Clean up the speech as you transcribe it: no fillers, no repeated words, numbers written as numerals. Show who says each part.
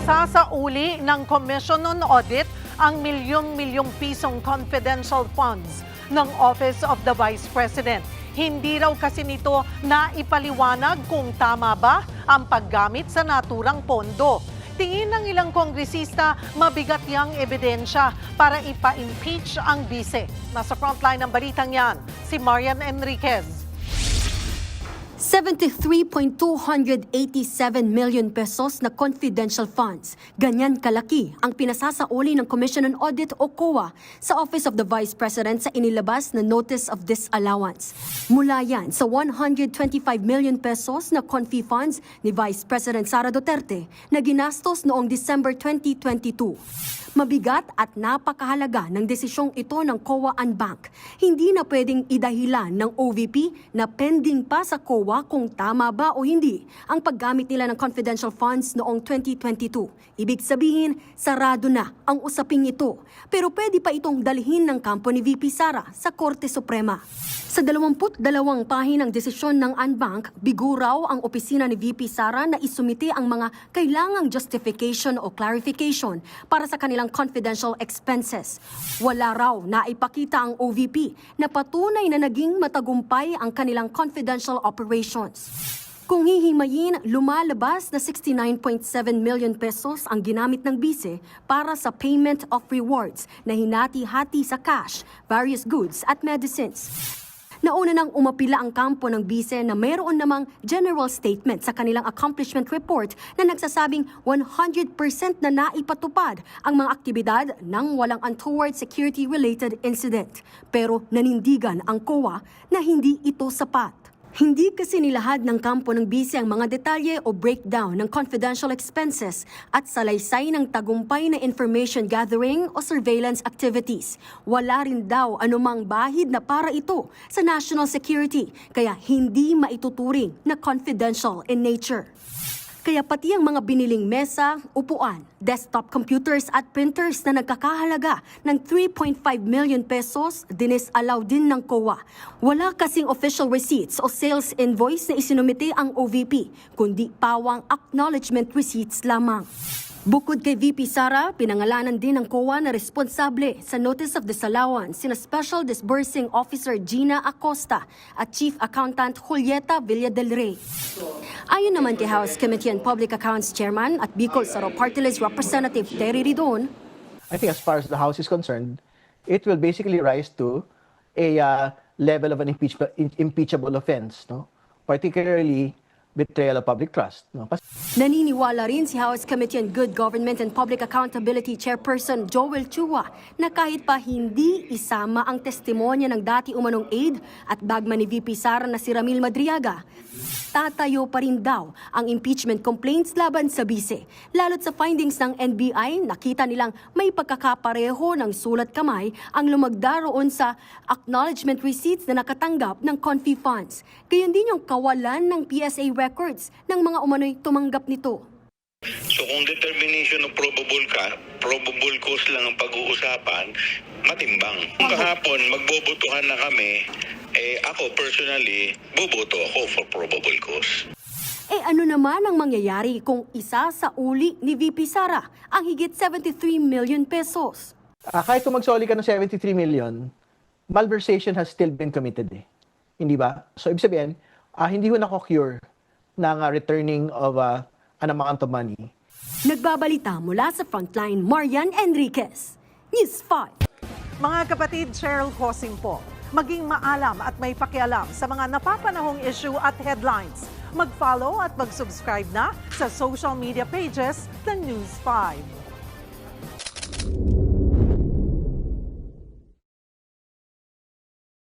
Speaker 1: Pinasasauli ng Commission on Audit ang milyong-milyong pisong confidential funds ng Office of the Vice President. Hindi raw kasi nito na ipaliwanag kung tama ba ang paggamit sa naturang pondo. Tingin ng ilang kongresista, mabigat yang ebidensya para ipa-impeach ang bise. Nasa frontline ng balitang yan, si Marian Enriquez.
Speaker 2: 73.287 million pesos na confidential funds. Ganyan kalaki ang pinasasauli ng Commission on Audit o COA sa Office of the Vice President sa inilabas na Notice of Disallowance. Mula yan sa 125 million pesos na confi funds ni Vice President Sara Duterte na ginastos noong December 2022. Mabigat at napakahalaga ng desisyong ito ng COA and Bank. Hindi na pwedeng idahilan ng OVP na pending pa sa COA kung tama ba o hindi ang paggamit nila ng confidential funds noong 2022. Ibig sabihin, sarado na ang usaping ito. Pero pwede pa itong dalhin ng kampo ni VP Sara sa Korte Suprema. Sa 22 pahinang desisyon ng Anbank, bigo raw ang opisina ni VP Sara na isumite ang mga kailangang justification o clarification para sa kanilang confidential expenses. Wala raw na ipakita ang OVP na patunay na naging matagumpay ang kanilang confidential operations. Kung hihimayin, lumalabas na 69.7 million pesos ang ginamit ng bise para sa payment of rewards na hinati-hati sa cash, various goods at medicines. Nauna nang umapila ang kampo ng bise na mayroon namang general statement sa kanilang accomplishment report na nagsasabing 100% na naipatupad ang mga aktibidad ng walang untoward security-related incident. Pero nanindigan ang COA na hindi ito sapat. Hindi kasi nilahad ng kampo ng bise ang mga detalye o breakdown ng confidential expenses at salaysay ng tagumpay na information gathering o surveillance activities. Wala rin daw anumang bahid na para ito sa national security, kaya hindi maituturing na confidential in nature. Kaya pati ang mga biniling mesa, upuan, desktop computers at printers na nagkakahalaga ng 3.5 million pesos dinisalaw din ng COA. Wala kasing official receipts o sales invoice na isinumite ang OVP, kundi pawang acknowledgement receipts lamang. Bukod kay VP Sara, pinangalanan din ng COA na responsable sa Notice of Disallowance sina Special Disbursing Officer Gina Acosta at Chief Accountant Julieta Villa del Rey. Ayon naman kay House Committee on Public Accounts Chairman at Bicol Saro Party List Representative Terry Ridon,
Speaker 3: I think as far as the House is concerned, it will basically rise to a level of an impeachable offense, no? Particularly betrayal of public trust. No?
Speaker 2: naniniwala rin si House Committee on Good Government and Public Accountability Chairperson Joel Chua na kahit pa hindi isama ang testimonya ng dati umanong aide at bagman ni VP Sara na si Ramil Madriaga, tatayo pa rin daw ang impeachment complaints laban sa bise. Lalo't sa findings ng NBI, nakita nilang may pagkakapareho ng sulat kamay ang lumagda roon sa acknowledgement receipts na nakatanggap ng confi funds. Gayon din yung kawalan ng PSA records ng mga umano'y tumanggap nito.
Speaker 4: So kung determination of probable cause lang ang pag-uusapan, matimbang. Kahapon, magbobotohan na kami, ako personally, boboto ako for probable cause.
Speaker 2: Ano naman ang mangyayari kung isa sa uli ni VP Sara ang higit 73 million pesos?
Speaker 3: Kahit kung magsoli ka ng 73 million, malversation has still been committed Hindi ba? So ibig sabihin, hindi ho nako-cure ng returning of an amount of money.
Speaker 2: Nagbabalita mula sa Frontline, Marian Enriquez, News 5.
Speaker 1: Mga kapatid, Cheryl Cosing po. Maging maalam at may pakialam sa mga napapanahong issue at headlines. Mag-follow at mag-subscribe na sa social media pages ng News 5.